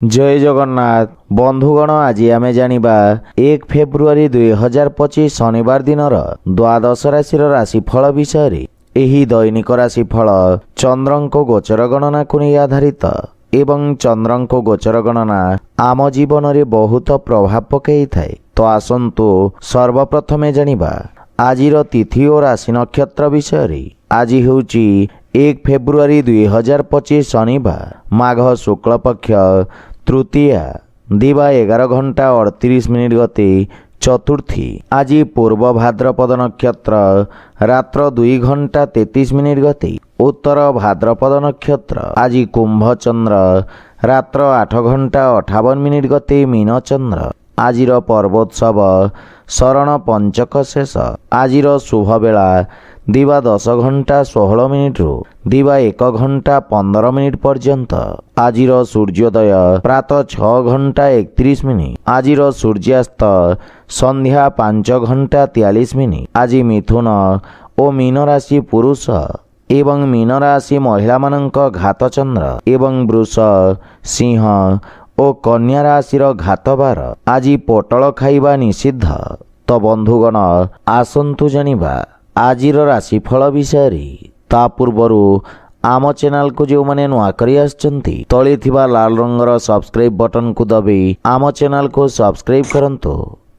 जय जगन्नाथ बंधुगण आज आम जानिबा 1 फेब्रुआरी 2025 शनिवार दिन द्वादश राशि राशिफल विषय। एही दैनिक राशिफल चंद्रंको गोचर गणना को नहीं आधारित एवं चंद्रंको गोचर गणना आम जीवन में बहुत प्रभाव पकई थाए। तो आसंतु सर्वप्रथमे जानिबा आजिर तिथि और राशि नक्षत्र विषय। आज हेउची 1 फेब्रुआरी 2025 शनिवार माघ शुक्ल पक्ष तृतीया दिवा 11 घंटा 38 मिनिट गते चतुर्थी। आज पूर्व भाद्रपद नक्षत्र रात्र 2 घंटा 33 मिनिट गते उत्तर भाद्रपद नक्षत्र। आज कुंभ चंद्र रात्र 8 घंटा 58 मिनिट गते मीन चंद्र। आजिर पर्वोत्सव शरण पंचक शेष। आजिर शुभ बेला दिवा 10 घंटा 16 मिनिट रु दिवा 1 घंटा 15 मिनिट पर्यंत। आजिर सूर्योदय प्रातः 6 घंटा 31 मिनिट। आजिर सूर्यास्त संध्या 5 घंटा 43 मिनिट। आज मिथुन और मीन राशि पुरुष एवं मीन राशि महिला मानक घात चंद्र एवं वृष सिंह और कन्या राशि घात बार। आज पोटल खाइबा निषिद्ध। तो बंधुगण आसंतु जानिबा आजिर राशिफल विषय। ता पूर्वरु आम चैनल को जो माने नुआ करी आछंती तळे थिबा लाल रंगर सब्सक्राइब बटन को दबाई आम चैनल को सब्सक्राइब करंतु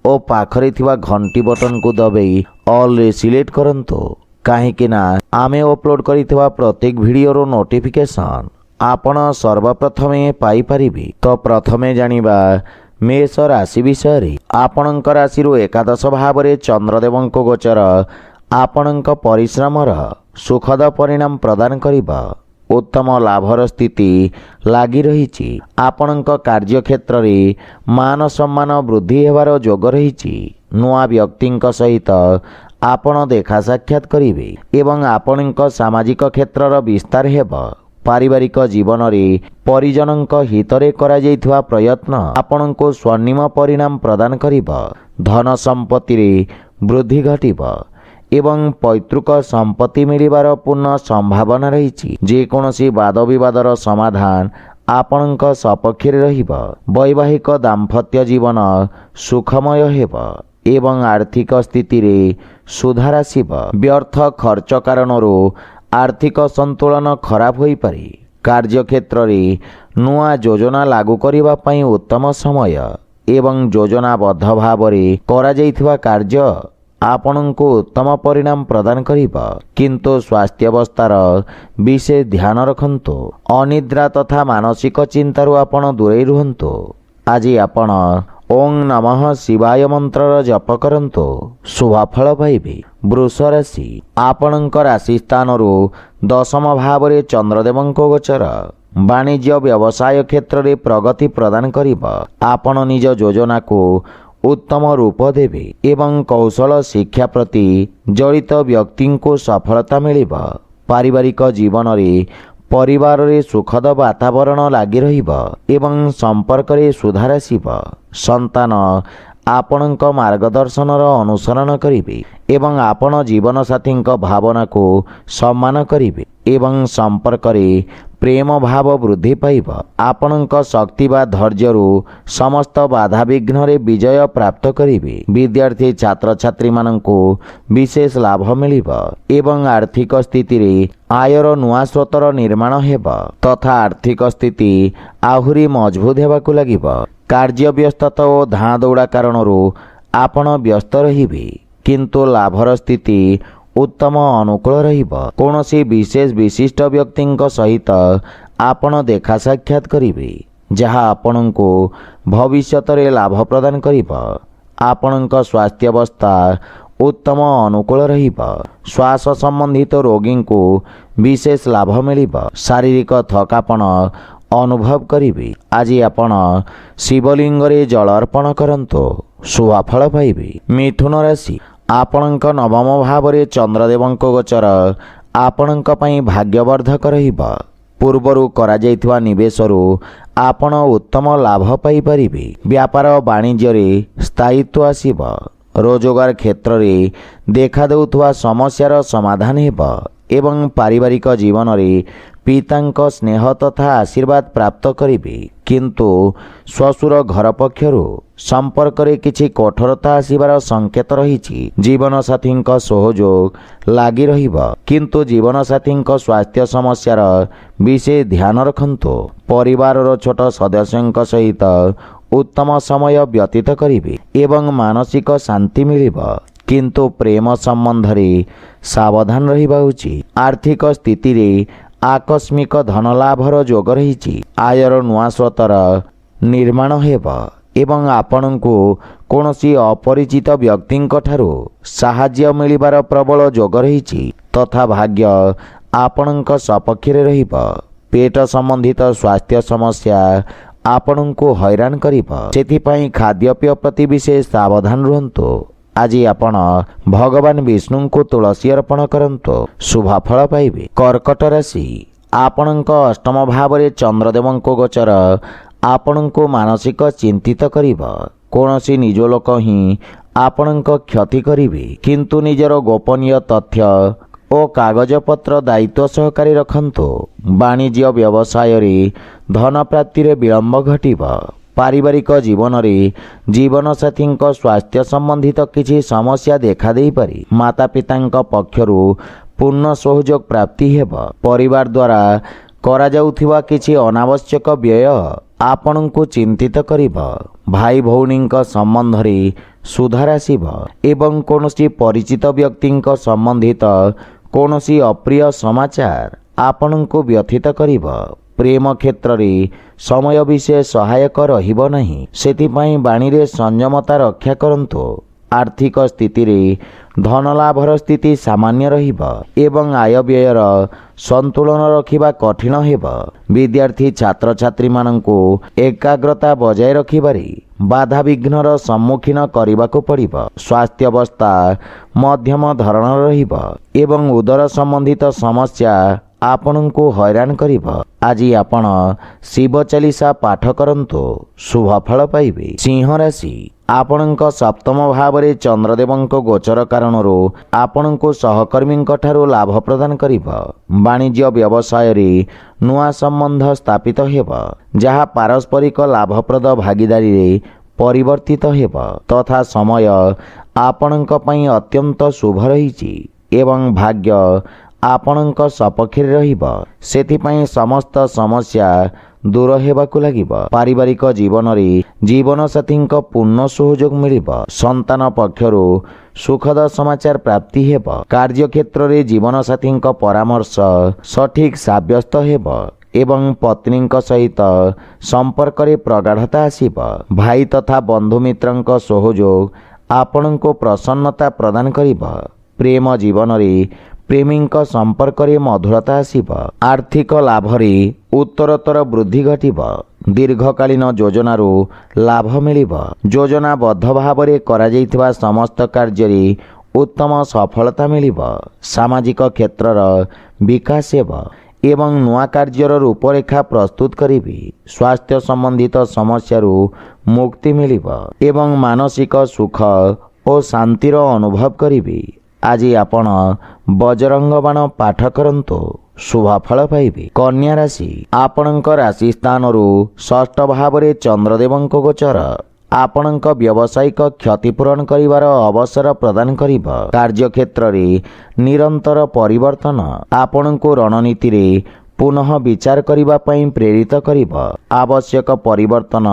और पाखरे थिबा घंटी बटन को दबाई ऑल रे सिलेक्ट करंतु काहेकि ना आमे अपलोड करिथिबा प्रत्येक वीडियो नोटिफिकेशन आपण सर्वप्रथमे पाई परिबे। तो प्रथमे जानिबा मेष राशि विषय। आपणक राशि एकादश भाव में चंद्रदेवंक गोचर आपणक परिश्रमर सुखद परिणाम प्रदान करिबा। उत्तम लाभर स्थिति लागी रही। आपणक कार्यक्षेत्र में मान सम्मान वृद्धि हेबार योग रही। नुआ व्यक्ति सहित आपण देखा साक्षात करिवे एवं आपणक सामाजिक क्षेत्रर विस्तार हेबा। पारिवारिक जीवन में परिजनक हितरे करा जाइथिबा प्रयत्न आपणको स्वर्णिम परिणाम प्रदान करिबा। धन संपत्ति रे वृद्धि घटिबा एवं पैतृक संपत्ति मिलिबार पूर्ण संभावना रही। जेकोसी वाद विवादर समाधान आपणक सपक्ष रहिबा। वैवाहिक दाम्पत्य जीवन सुखमय हेबा एवं आर्थिक स्थिति रे सुधार आसिबा। व्यर्थ खर्च कारणरू आर्थिक संतुलन खराब होई पारे। कार्यक्षेत्र रे नुआ योजना लागू करिबा पई उत्तम समय एवं योजनाबद्ध भाव रे करा जाइथिबा कार्य आपणको उत्तम परिणाम प्रदान करिबा। किंतु स्वास्थ्य अवस्थार विशेष ध्यान रखंतु। अनिद्रा तथा मानसिक चिंतारू आपण दूरे रुहंतु। आज आपण ओं नमः शिवाय मंत्र जप करंतु शुभफल पाइबे। वृष राशि आपणक राशि स्थान दशम भाव में चंद्रदेवंक गोचर वाणिज्य व्यवसाय क्षेत्र में प्रगति प्रदान करिबा। आपण निज योजना को उत्तम रूप देवे एवं कौशल शिक्षा प्रति जड़ित व्यक्ति को सफलता मिलिबा। पारिवारिक जीवन में परिवार रे सुखद वातावरण लागी रहिबा एवं संपर्क रे सुधार आसिबा। संतान आपणक मार्गदर्शनर अनुसरण करिवे एवं आपण जीवन साथी भावना को सम्मान करिवे एवं संपर्क रे प्रेम भाव वृद्धि पाइबा। आपणक शक्ति बा धैर्यरू समस्त बाधा विघ्न रे विजय प्राप्त करिवे। विद्यार्थी छात्र छात्री माननको विशेष लाभ मिलिबा एवं आर्थिक स्थिति रे आयर नुआ स्रोतर निर्माण हेबा तथा आर्थिक स्थिति आहुरी मजबूत हेबाकु लागिबा। कार्य व्यस्तता और धाँ दौड़ा कारणरू आपण व्यस्त रहिबे किंतु लाभर स्थिति उत्तम अनुकूल रहिबा। कोनोसी विशेष विशिष्ट व्यक्ति सहित आपण देखा साक्षात करिवे जहाँ आपणको भविष्यत रे लाभ प्रदान करिबा। आपणक स्वास्थ्य अवस्था उत्तम अनुकूल रहिबा। श्वास संबंधित रोगी को विशेष लाभ मिलिबा। शारीरिक थकापन अनुभव करिवे। आज आपण शिवलिंग रे जल अर्पण करंतु शुभफल पाइबे। मिथुन राशि आपणक नवम भाव में चंद्रदेवंक गोचर आपणक पई भाग्यवर्धक रहिबा। पूर्वरु करा जाइथिबा निवेशरू आपण उत्तम लाभ पाई परिबे। व्यापार वाणिज्य रे स्थायित्व आसिबा। रोजगार क्षेत्र रे देखा देउथुवा समस्यार समाधान हेबा एवं पारिवारिक जीवन रे ପିତାଙ୍କ ସ୍ନେହ ତଥା ଆଶୀର୍ବାଦ ପ୍ରାପ୍ତ କରିବେ। କିନ୍ତୁ ଶ୍ୱଶୁର ଘର ପକ୍ଷରୁ ସମ୍ପର୍କରେ କିଛି କଠୋରତା ଆସିବାର ସଂକେତ ରହିଛି। ଜୀବନସାଥୀଙ୍କ ସହଯୋଗ ଲାଗି ରହିବ, କିନ୍ତୁ ଜୀବନସାଥୀଙ୍କ ସ୍ୱାସ୍ଥ୍ୟ ସମସ୍ୟାର ବିଶେଷ ଧ୍ୟାନ ରଖନ୍ତୁ। ପରିବାରର ଛୋଟ ସଦସ୍ୟଙ୍କ ସହିତ ଉତ୍ତମ ସମୟ ବ୍ୟତୀତ କରିବେ ଏବଂ ମାନସିକ ଶାନ୍ତି ମିଳିବ। କିନ୍ତୁ ପ୍ରେମ ସମ୍ବନ୍ଧରେ ସାବଧାନ ରହିବା ଉଚିତ। ଆର୍ଥିକ ସ୍ଥିତିରେ ଆକସ୍ମିକ ଧନଲାଭର ଯୋଗ ରହିଛି। ଆୟର ନୂଆ ସ୍ରୋତର ନିର୍ମାଣ ହେବ ଏବଂ ଆପଣଙ୍କୁ କୌଣସି ଅପରିଚିତ ବ୍ୟକ୍ତିଙ୍କ ଠାରୁ ସାହାଯ୍ୟ ମିଳିବାର ପ୍ରବଳ ଯୋଗ ରହିଛି ତଥା ଭାଗ୍ୟ ଆପଣଙ୍କ ସପକ୍ଷରେ ରହିବ। ପେଟ ସମ୍ବନ୍ଧିତ ସ୍ୱାସ୍ଥ୍ୟ ସମସ୍ୟା ଆପଣଙ୍କୁ ହଇରାଣ କରିବ, ସେଥିପାଇଁ ଖାଦ୍ୟପେୟ ପ୍ରତି ବିଶେଷ ସାବଧାନ ରୁହନ୍ତୁ। ଆଜି ଆପଣ ଭଗବାନ ବିଷ୍ଣୁଙ୍କୁ ତୁଳସୀ ଅର୍ପଣ କରନ୍ତୁ, ଶୁଭ ଫଳ ପାଇବେ। କର୍କଟ ରାଶି, ଆପଣଙ୍କ ଅଷ୍ଟମ ଭାବରେ ଚନ୍ଦ୍ରଦେବଙ୍କ ଗୋଚର ଆପଣଙ୍କୁ ମାନସିକ ଚିନ୍ତିତ କରିବ। କୌଣସି ନିଜ ଲୋକ ହିଁ ଆପଣଙ୍କ କ୍ଷତି କରିବେ, କିନ୍ତୁ ନିଜର ଗୋପନୀୟ ତଥ୍ୟ ଓ କାଗଜପତ୍ର ଦାୟିତ୍ୱ ସହକାରେ ରଖନ୍ତୁ। ବାଣିଜ୍ୟ ବ୍ୟବସାୟରେ ଧନ ପ୍ରାପ୍ତିରେ ବିଳମ୍ବ ଘଟିବ। ପାରିବାରିକ ଜୀବନରେ ଜୀବନସାଥୀଙ୍କ ସ୍ୱାସ୍ଥ୍ୟ ସମ୍ବନ୍ଧିତ କିଛି ସମସ୍ୟା ଦେଖାଦେଇପାରେ। ମାତାପିତାଙ୍କ ପକ୍ଷରୁ ପୂର୍ଣ୍ଣ ସହଯୋଗ ପ୍ରାପ୍ତି ହେବ। ପରିବାର ଦ୍ୱାରା କରାଯାଉଥିବା କିଛି ଅନାବଶ୍ୟକ ବ୍ୟୟ ଆପଣଙ୍କୁ ଚିନ୍ତିତ କରିବ। ଭାଇ ଭଉଣୀଙ୍କ ସମ୍ବନ୍ଧରେ ସୁଧାର ଆସିବ ଏବଂ କୌଣସି ପରିଚିତ ବ୍ୟକ୍ତିଙ୍କ ସମ୍ବନ୍ଧିତ କୌଣସି ଅପ୍ରିୟ ସମାଚାର ଆପଣଙ୍କୁ ବ୍ୟଥିତ କରିବ। ପ୍ରେମ କ୍ଷେତ୍ରରେ ସମୟ ବିଶେଷ ସହାୟକ ରହିବ ନାହିଁ, ସେଥିପାଇଁ ବାଣୀରେ ସଂଯମତା ରକ୍ଷା କରନ୍ତୁ। ଆର୍ଥିକ ସ୍ଥିତିରେ ଧନଲାଭର ସ୍ଥିତି ସାମାନ୍ୟ ରହିବ ଏବଂ ଆୟ ବ୍ୟୟର ସନ୍ତୁଳନ ରଖିବା କଠିନ ହେବ। ବିଦ୍ୟାର୍ଥୀ ଛାତ୍ରଛାତ୍ରୀମାନଙ୍କୁ ଏକାଗ୍ରତା ବଜାୟ ରଖିବାରେ ବାଧାବିଘ୍ନର ସମ୍ମୁଖୀନ କରିବାକୁ ପଡ଼ିବ। ସ୍ୱାସ୍ଥ୍ୟାବସ୍ଥା ମଧ୍ୟମ ଧରଣର ରହିବ ଏବଂ ଉଦର ସମ୍ବନ୍ଧିତ ସମସ୍ୟା ଆପଣଙ୍କୁ ହଇରାଣ କରିବ। ଆଜି ଆପଣ ଶିବ ଚାଲିସା ପାଠ କରନ୍ତୁ, ଶୁଭ ଫଳ ପାଇବେ। ସିଂହ ରାଶି, ଆପଣଙ୍କ ସପ୍ତମ ଭାବରେ ଚନ୍ଦ୍ରଦେବଙ୍କ ଗୋଚର କାରଣରୁ ଆପଣଙ୍କୁ ସହକର୍ମୀଙ୍କ ଠାରୁ ଲାଭ ପ୍ରଦାନ କରିବ। ବାଣିଜ୍ୟ ବ୍ୟବସାୟରେ ନୂଆ ସମ୍ବନ୍ଧ ସ୍ଥାପିତ ହେବ, ଯାହା ପାରସ୍ପରିକ ଲାଭପ୍ରଦ ଭାଗିଦାରୀରେ ପରିବର୍ତ୍ତିତ ହେବ ତଥା ସମୟ ଆପଣଙ୍କ ପାଇଁ ଅତ୍ୟନ୍ତ ଶୁଭ ରହିଛି ଏବଂ ଭାଗ୍ୟ ଆପଣଙ୍କ ସପକ୍ଷରେ ରହିବ। ସେଥିପାଇଁ ସମସ୍ତ ସମସ୍ୟା ଦୂର ହେବାକୁ ଲାଗିବ। ପାରିବାରିକ ଜୀବନରେ ଜୀବନସାଥୀଙ୍କ ପୂର୍ଣ୍ଣ ସହଯୋଗ ମିଳିବ। ସନ୍ତାନ ପକ୍ଷରୁ ସୁଖଦ ସମାଚାର ପ୍ରାପ୍ତି ହେବ। କାର୍ଯ୍ୟକ୍ଷେତ୍ରରେ ଜୀବନସାଥୀଙ୍କ ପରାମର୍ଶ ସଠିକ୍ ସାବ୍ୟସ୍ତ ହେବ ଏବଂ ପତ୍ନୀଙ୍କ ସହିତ ସମ୍ପର୍କରେ ପ୍ରଗାଢ଼ତା ଆସିବ। ଭାଇ ତଥା ବନ୍ଧୁମିତ୍ରଙ୍କ ସହଯୋଗ ଆପଣଙ୍କୁ ପ୍ରସନ୍ନତା ପ୍ରଦାନ କରିବ। ପ୍ରେମ ଜୀବନରେ ପ୍ରେମୀଙ୍କ ସମ୍ପର୍କରେ ମଧୁରତା ଆସିବ। ଆର୍ଥିକ ଲାଭରେ ଉତ୍ତରୋତ୍ତର ବୃଦ୍ଧି ଘଟିବ। ଦୀର୍ଘକାଳୀନ ଯୋଜନାରୁ ଲାଭ ମିଳିବ। ଯୋଜନାବଦ୍ଧ ଭାବରେ କରାଯାଇଥିବା ସମସ୍ତ କାର୍ଯ୍ୟରେ ଉତ୍ତମ ସଫଳତା ମିଳିବ। ସାମାଜିକ କ୍ଷେତ୍ରର ବିକାଶ ହେବ ଏବଂ ନୂଆ କାର୍ଯ୍ୟର ରୂପରେଖା ପ୍ରସ୍ତୁତ କରିବେ। ସ୍ୱାସ୍ଥ୍ୟ ସମ୍ବନ୍ଧିତ ସମସ୍ୟାରୁ ମୁକ୍ତି ମିଳିବ ଏବଂ ମାନସିକ ସୁଖ ଓ ଶାନ୍ତିର ଅନୁଭବ କରିବେ। ଆଜି ଆପଣ ବଜରଙ୍ଗ ବାଣ ପାଠ କରନ୍ତୁ, ଶୁଭ ଫଳ ପାଇବେ। କନ୍ୟା ରାଶି, ଆପଣଙ୍କ ରାଶି ସ୍ଥାନରୁ ଷଷ୍ଠ ଭାବରେ ଚନ୍ଦ୍ରଦେବଙ୍କ ଗୋଚର ଆପଣଙ୍କ ବ୍ୟବସାୟିକ କ୍ଷତିପୂରଣ କରିବାର ଅବସର ପ୍ରଦାନ କରିବ। କାର୍ଯ୍ୟକ୍ଷେତ୍ରରେ ନିରନ୍ତର ପରିବର୍ତ୍ତନ ଆପଣଙ୍କୁ ରଣନୀତିରେ ପୁନଃ ବିଚାର କରିବା ପାଇଁ ପ୍ରେରିତ କରିବ। ଆବଶ୍ୟକ ପରିବର୍ତ୍ତନ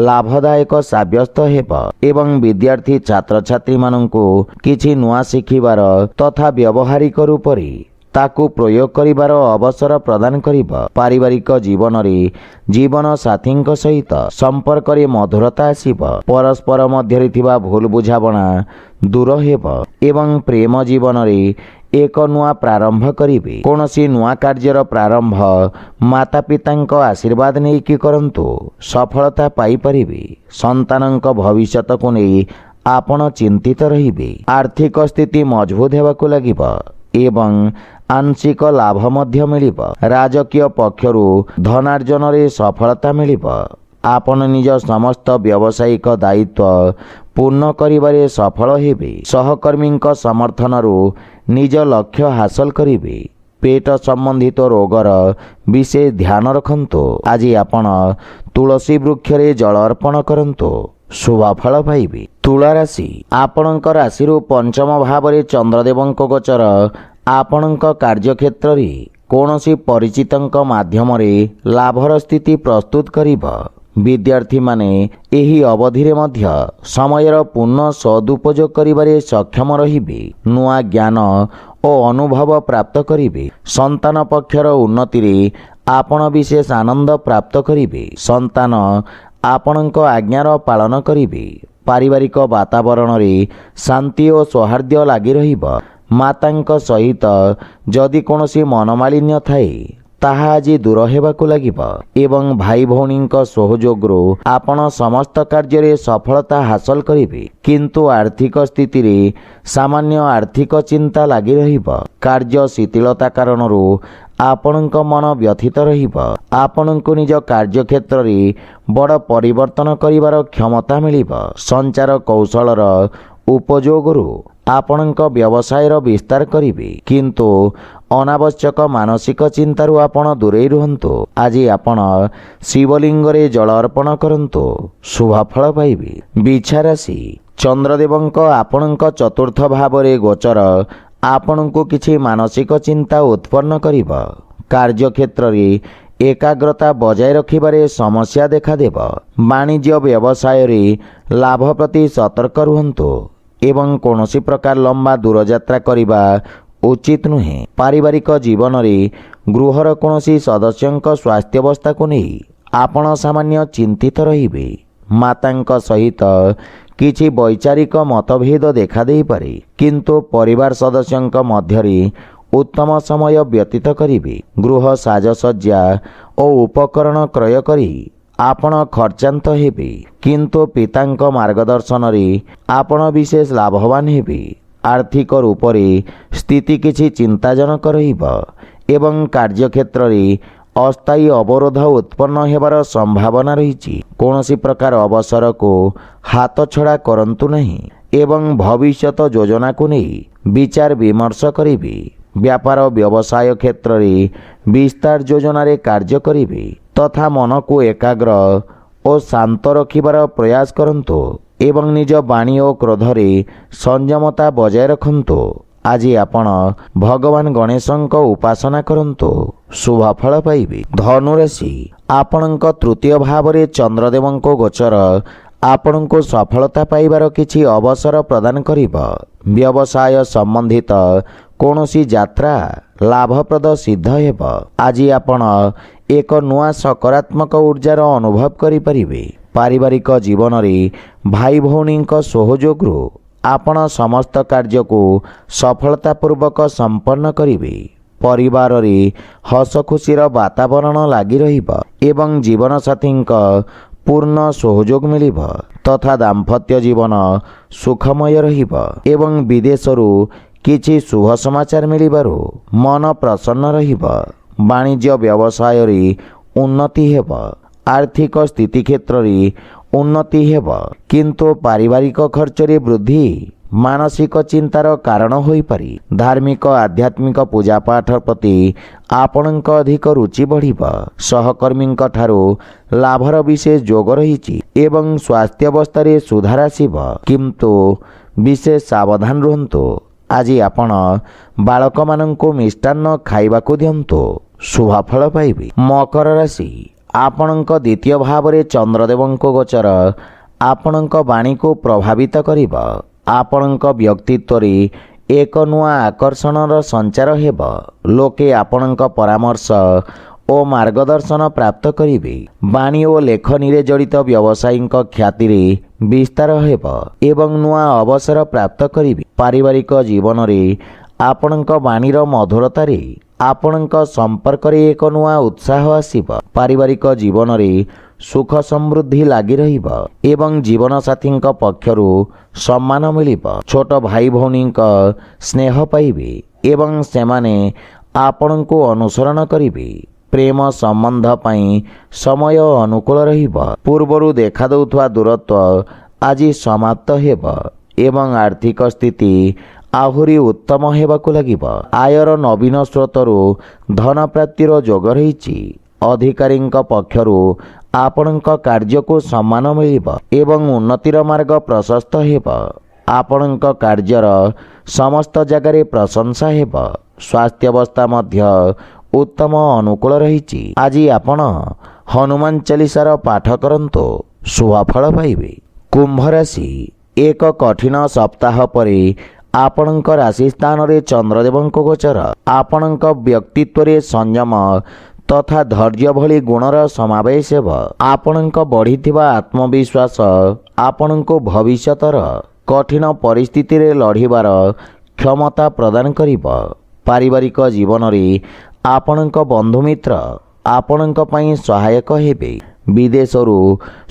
ଲାଭଦାୟକ ସାବ୍ୟସ୍ତ ହେବ ଏବଂ ବିଦ୍ୟାର୍ଥୀ ଛାତ୍ରଛାତ୍ରୀମାନଙ୍କୁ କିଛି ନୂଆ ଶିଖିବାର ତଥା ବ୍ୟବହାରିକ ରୂପରେ ତାକୁ ପ୍ରୟୋଗ କରିବାର ଅବସର ପ୍ରଦାନ କରିବ। ପାରିବାରିକ ଜୀବନରେ ଜୀବନସାଥୀଙ୍କ ସହିତ ସମ୍ପର୍କରେ ମଧୁରତା ଆସିବ। ପରସ୍ପର ମଧ୍ୟରେ ଥିବା ଭୁଲ ବୁଝାମଣା ଦୂର ହେବ ଏବଂ ପ୍ରେମ ଜୀବନରେ ଏକ ନୂଆ ପ୍ରାରମ୍ଭ କରିବେ। କୌଣସି ନୂଆ କାର୍ଯ୍ୟର ପ୍ରାରମ୍ଭ ମାତାପିତାଙ୍କ ଆଶୀର୍ବାଦ ନେଇକି କରନ୍ତୁ, ସଫଳତା ପାଇପାରିବେ। ସନ୍ତାନଙ୍କ ଭବିଷ୍ୟତକୁ ନେଇ ଆପଣ ଚିନ୍ତିତ ରହିବେ। ଆର୍ଥିକ ସ୍ଥିତି ମଜବୁତ ହେବାକୁ ଲାଗିବ ଏବଂ ଆଂଶିକ ଲାଭ ମଧ୍ୟ ମିଳିବ। ରାଜକୀୟ ପକ୍ଷରୁ ଧନାର୍ଜନରେ ସଫଳତା ମିଳିବ। ଆପଣ ନିଜ ସମସ୍ତ ବ୍ୟବସାୟିକ ଦାୟିତ୍ୱ ପୂର୍ଣ୍ଣ କରିବାରେ ସଫଳ ହେବେ। ସହକର୍ମୀଙ୍କ ସମର୍ଥନରୁ ନିଜ ଲକ୍ଷ୍ୟ ହାସଲ କରିବେ। पेट संबंधित रोगर विशेष ध्यान रखंतु। आज आपण तुलसी वृक्ष रे जल अर्पण करंतु, शुभ फल पाइबे। तुला राशि, आपणक राशि पंचम भाव रे चंद्रदेवंक गोचर आपणक कार्यक्षेत्र रे कौनसी परिचितंक माध्यम रे लाभर स्थिति प्रस्तुत करिब। विद्यार्थी माने एही अवधि रे मध्य समयर पूर्ण सदुपयोग करिबारे सक्षम रहिबे। नुआ ज्ञान और अनुभव प्राप्त करिबे। संतान पक्षर उन्नति रे आपण विशेष आनंद प्राप्त करिबे। संतान आपणक आज्ञार पालन करिबे। पारिवारिक वातावरण रे शांति और सौहार्द्य लागि रहिब। मातांक सहित जदि कौनसी मनमालिन्य थाए ताहा आज दूर हेबाकु लागिब एवं भाई भौणींक सहयोगरु आपण समस्त कार्य रे सफलता हासिल करिबे। किंतु आर्थिक स्थिति रे सामान्य आर्थिक चिंता लागि रहिब। कार्य शिथिलता कारणरु आपणक मन व्यथित रहिब। आपणको निज कार्यक्षेत्र रे बड़ परिवर्तन करिवार क्षमता मिलिब। संचार कौशलर उपयोगरु आपणक व्यवसायर विस्तार करिबे। किंतु अनावश्यक मानसिक चिंतारु आपण दूरेई रुहंतु। आज आपण शिवलिंग रे जल अर्पण करंतु, शुभ फल पाइबे। बिछा राशि, चंद्रदेवंक आपणक चतुर्थ भाव रे गोचर आपणको किछि मानसिक चिंता उत्पन्न करिब। कार्यक्षेत्र रे एकाग्रता बजाय रखिबारे समस्या देखा देब। वाणिज्य व्यवसाय रे लाभ प्रति सतर्क रुहंतु एवं कौनसी प्रकार लंबा दूरयात्रा करिबा उचित नुहे। पारिवारिक जीवन रे गृहर कौनसी सदस्यंक स्वास्थ्यावस्था को नहीं आपण सामान्य चिंतित रहिबे। मातांक सहित किछि वैचारिक मतभेद देखा देई पारे, किंतु परिवार सदस्यंक मध्यरे उत्तम समय व्यतीत करिबे। गृह साजसज्जा और उपकरण क्रय करी आपण खर्चांत हेबे, किंतु पितांक मार्गदर्शन रे आपण विशेष लाभवान हेबे। आर्थिक रूप रे स्थिति किछि चिंताजनक रहिब एवं कार्यक्षेत्र रे अस्थायी अवरोध उत्पन्न हेबार संभावना रहिछि। कौनसी प्रकार अवसर को हाथ छड़ा करंतु नहीं एवं भविष्यत योजना को नहीं विचार विमर्श करिबे। व्यापार व्यवसाय क्षेत्र रे विस्तार योजना रे कार्य करिबे तथा मन को एकाग्र और शांत रखिबार प्रयास करंतु एवं निज वाणी और क्रोध रे संयमता बजाय रखंतु। आज आपण भगवान गणेशंक उपासना करंतु, शुभ फल पाइबे। धनुराशि, आपणक तृतीय भाव रे चंद्रदेवंक गोचर आपणको सफलता पाइबार किछि अवसर प्रदान करिब। व्यवसाय संबंधित कौनसी यात्रा लाभप्रद सिद्ध हेब। आज आपण एक नुआ सकारात्मक ऊर्जार अनुभव करि परिबे। पारिवारिक जीवन रे भाई भौणींक सहयोगरु आपण समस्त कार्य को सफलतापूर्वक संपन्न करिबे। परिवार रे हस खुशीर वातावरण लागि रहिब एवं जीवन साथींक पूर्ण सहयोग मिलिब तथा दाम्पत्य जीवन सुखमय रहिब एवं विदेशरू किछि शुभ समाचार मिलिबारु मन प्रसन्न रहिब। वाणिज्य व्यवसाय रे उन्नति हेब। आर्थिक स्थिति क्षेत्र रे उन्नति हेब, किंतु पारिवारिक खर्च रे वृद्धि मानसिक चिंतार कारण होई पारि। धार्मिक आध्यात्मिक पूजा पाठ प्रति आपणक अधिक रुचि बढ़िब। सहकर्मींक ठारू लाभर विशेष जोग रहिछि एवं स्वास्थ्यावस्था रे सुधार आसिब, किंतु विशेष सावधान रुहंतु। आज आपण बालक मानंको मिष्टान्न खाइबाकू दियंतु, शुभ फल पाइबे। मकर राशि, आपणक द्वितीय भाव रे चंद्रदेवंक गोचर आपणक वाणी को प्रभावित करिब। आपणक व्यक्तित्व रे एक नुआ आकर्षणर संचार हेब। लोके आपणक परामर्श ओ मार्गदर्शन प्राप्त करिबे। वाणी और लेखनी रे जड़ित व्यवसायींक ख्याति रे विस्तार हेब एवं नुआ अवसर प्राप्त करिबे। पारिवारिक जीवन रे आपणक वाणीर मधुरता रे आपणक संपर्क रे एक नुआ उत्साह आसिब। पारिवारिक जीवन रे सुख समृद्धि लागि रहिब एवं जीवन साथींक पक्षरु सम्मान मिलिब। छोट भाई भौणींक स्नेह पाइबे एवं सेमाने आपणको अनुसरण करिबे। प्रेम संबंध पाई समय अनुकूल रहिब। पूर्वरु देखा दउथुवा दूरत्व आज समाप्त हेब एवं आर्थिक स्थिति ଆହୁରି ଉତ୍ତମ ହେବାକୁ ଲାଗିବ। ଆୟର ନବୀନ ସ୍ରୋତରୁ ଧନ ପ୍ରାପ୍ତିର ଯୋଗ ରହିଛି। ଅଧିକାରୀଙ୍କ ପକ୍ଷରୁ ଆପଣଙ୍କ କାର୍ଯ୍ୟକୁ ସମ୍ମାନ ମିଳିବ ଏବଂ ଉନ୍ନତିର ମାର୍ଗ ପ୍ରଶସ୍ତ ହେବ। ଆପଣଙ୍କ କାର୍ଯ୍ୟର ସମସ୍ତ ଜାଗାରେ ପ୍ରଶଂସା ହେବ। ସ୍ୱାସ୍ଥ୍ୟାବସ୍ଥା ମଧ୍ୟ ଉତ୍ତମ ଅନୁକୂଳ ରହିଛି। ଆଜି ଆପଣ ହନୁମାନ ଚାଳିଶାର ପାଠ କରନ୍ତୁ, ଶୁଭଫଳ ପାଇବେ। କୁମ୍ଭ ରାଶି, ଏକ କଠିନ ସପ୍ତାହ ପରେ ଆପଣଙ୍କ ରାଶି ସ୍ଥାନରେ ଚନ୍ଦ୍ରଦେବଙ୍କ ଗୋଚର। ଆପଣଙ୍କ ବ୍ୟକ୍ତିତ୍ୱରେ ସଂଯମ ତଥା ଧୈର୍ଯ୍ୟ ଭଳି ଗୁଣର ସମାବେଶ ହେବ। ଆପଣଙ୍କ ବଢ଼ିଥିବା ଆତ୍ମବିଶ୍ୱାସ ଆପଣଙ୍କୁ ଭବିଷ୍ୟତର କଠିନ ପରିସ୍ଥିତିରେ ଲଢ଼ିବାର କ୍ଷମତା ପ୍ରଦାନ କରିବ। ପାରିବାରିକ ଜୀବନରେ ଆପଣଙ୍କ ବନ୍ଧୁମିତ୍ର ଆପଣଙ୍କ ପାଇଁ ସହାୟକ ହେବେ। ବିଦେଶରୁ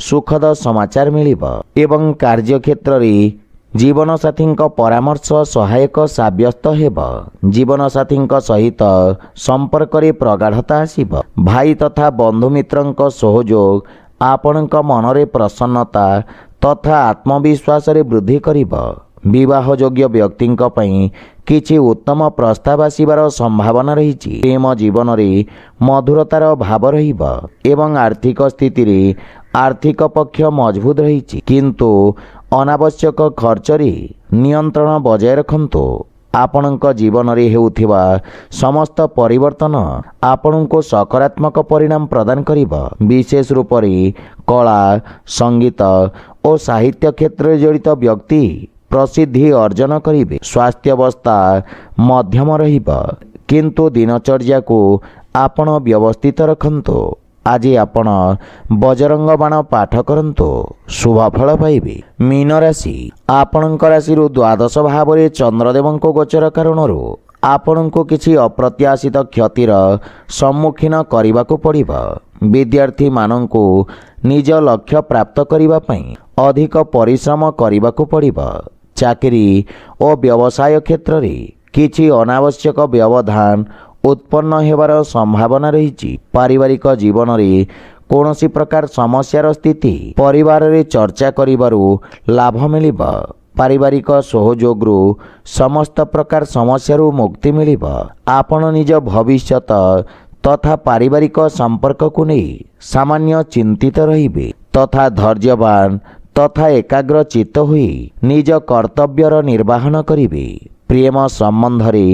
ସୁଖଦ ସମାଚାର ମିଳିବ ଏବଂ କାର୍ଯ୍ୟକ୍ଷେତ୍ରରେ ଜୀବନସାଥୀଙ୍କ ପରାମର୍ଶ ସହାୟକ ସାବ୍ୟସ୍ତ ହେବ। ଜୀବନସାଥୀଙ୍କ ସହିତ ସମ୍ପର୍କରେ ପ୍ରଗାଢ଼ତା ଆସିବ। ଭାଇ ତଥା ବନ୍ଧୁମିତ୍ରଙ୍କ ସହଯୋଗ ଆପଣଙ୍କ ମନରେ ପ୍ରସନ୍ନତା ତଥା ଆତ୍ମବିଶ୍ୱାସରେ ବୃଦ୍ଧି କରିବ। ବିବାହ ଯୋଗ୍ୟ ବ୍ୟକ୍ତିଙ୍କ ପାଇଁ କିଛି ଉତ୍ତମ ପ୍ରସ୍ତାବ ଆସିବାର ସମ୍ଭାବନା ରହିଛି। ପ୍ରେମ ଜୀବନରେ ମଧୁରତାର ଭାବ ରହିବ ଏବଂ ଆର୍ଥିକ ସ୍ଥିତିରେ ଆର୍ଥିକ ପକ୍ଷ ମଜବୁତ ରହିଛି, କିନ୍ତୁ ଅନାବଶ୍ୟକ ଖର୍ଚ୍ଚରେ ନିୟନ୍ତ୍ରଣ ବଜାୟ ରଖନ୍ତୁ। ଆପଣଙ୍କ ଜୀବନରେ ହେଉଥିବା ସମସ୍ତ ପରିବର୍ତ୍ତନ ଆପଣଙ୍କୁ ସକାରାତ୍ମକ ପରିଣାମ ପ୍ରଦାନ କରିବ। ବିଶେଷ ରୂପରେ କଳା, ସଙ୍ଗୀତ ଓ ସାହିତ୍ୟ କ୍ଷେତ୍ରରେ ଜଡ଼ିତ ବ୍ୟକ୍ତି ପ୍ରସିଦ୍ଧି ଅର୍ଜନ କରିବେ। ସ୍ୱାସ୍ଥ୍ୟାବସ୍ଥା ମଧ୍ୟମ ରହିବ, କିନ୍ତୁ ଦିନଚର୍ଯ୍ୟାକୁ ଆପଣ ବ୍ୟବସ୍ଥିତ ରଖନ୍ତୁ। ଆଜି ଆପଣ ବଜରଙ୍ଗ ବାଣ ପାଠ କରନ୍ତୁ, ଶୁଭଫଳ ପାଇବେ। ମୀନ ରାଶି, ଆପଣଙ୍କ ରାଶିରୁ ଦ୍ୱାଦଶ ଭାବରେ ଚନ୍ଦ୍ରଦେବଙ୍କ ଗୋଚର କାରଣରୁ ଆପଣଙ୍କୁ କିଛି ଅପ୍ରତ୍ୟାଶିତ କ୍ଷତିର ସମ୍ମୁଖୀନ କରିବାକୁ ପଡ଼ିବ। ବିଦ୍ୟାର୍ଥୀମାନଙ୍କୁ ନିଜ ଲକ୍ଷ୍ୟ ପ୍ରାପ୍ତ କରିବା ପାଇଁ ଅଧିକ ପରିଶ୍ରମ କରିବାକୁ ପଡ଼ିବ। ଚାକିରି ଓ ବ୍ୟବସାୟ କ୍ଷେତ୍ରରେ କିଛି ଅନାବଶ୍ୟକ ବ୍ୟବଧାନ ଉତ୍ପନ୍ନ ହେବାର ସମ୍ଭାବନା ରହିଛି। ପାରିବାରିକ ଜୀବନରେ କୌଣସି ପ୍ରକାର ସମସ୍ୟାର ସ୍ଥିତି ପରିବାରରେ ଚର୍ଚ୍ଚା କରିବାରୁ ଲାଭ ମିଳିବ। ପାରିବାରିକ ସହଯୋଗରୁ ସମସ୍ତ ପ୍ରକାର ସମସ୍ୟାରୁ ମୁକ୍ତି ମିଳିବ। ଆପଣ ନିଜ ଭବିଷ୍ୟତ ତଥା ପାରିବାରିକ ସମ୍ପର୍କକୁ ନେଇ ସାମାନ୍ୟ ଚିନ୍ତିତ ରହିବେ ତଥା ଧୈର୍ଯ୍ୟବାନ ତଥା ଏକାଗ୍ର ଚିତ୍ତ ହୋଇ ନିଜ କର୍ତ୍ତବ୍ୟର ନିର୍ବାହନ କରିବେ। ପ୍ରେମ ସମ୍ବନ୍ଧରେ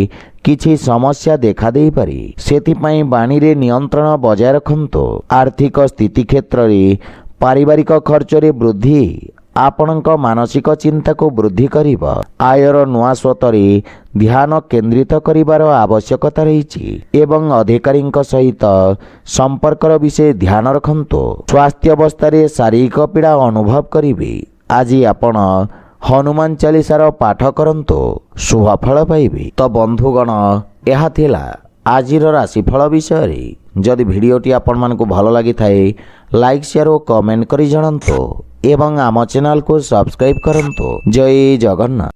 କିଛି ସମସ୍ୟା ଦେଖାଦେଇପାରେ, ସେଥିପାଇଁ ବାଣୀରେ ନିୟନ୍ତ୍ରଣ ବଜାୟ ରଖନ୍ତୁ। ଆର୍ଥିକ ସ୍ଥିତି କ୍ଷେତ୍ରରେ ପାରିବାରିକ ଖର୍ଚ୍ଚରେ ବୃଦ୍ଧି ଆପଣଙ୍କ ମାନସିକ ଚିନ୍ତାକୁ ବୃଦ୍ଧି କରିବ। ଆୟର ନୂଆ ସ୍ରୋତରେ ଧ୍ୟାନ କେନ୍ଦ୍ରିତ କରିବାର ଆବଶ୍ୟକତା ରହିଛି ଏବଂ ଅଧିକାରୀଙ୍କ ସହିତ ସମ୍ପର୍କର ବିଷୟ ଧ୍ୟାନ ରଖନ୍ତୁ। ସ୍ୱାସ୍ଥ୍ୟାବସ୍ଥାରେ ଶାରୀରିକ ପୀଡ଼ା ଅନୁଭବ କରିବେ। ଆଜି ଆପଣ ହନୁମାନ ଚାଳିଶାର ପାଠ କରନ୍ତୁ, ଶୁଭଫଳ ପାଇବେ। ତ ବନ୍ଧୁଗଣ, ଏହା ଥିଲା ଆଜିର ରାଶିଫଳ ବିଷୟରେ। ଯଦି ଭିଡ଼ିଓଟି ଆପଣମାନଙ୍କୁ ଭଲ ଲାଗିଥାଏ, ଲାଇକ୍, ସେୟାର ଓ କମେଣ୍ଟ କରି ଜଣାନ୍ତୁ ଏବଂ ଆମ ଚ୍ୟାନେଲକୁ ସବସ୍କ୍ରାଇବ୍ କରନ୍ତୁ। ଜୟ ଜଗନ୍ନାଥ।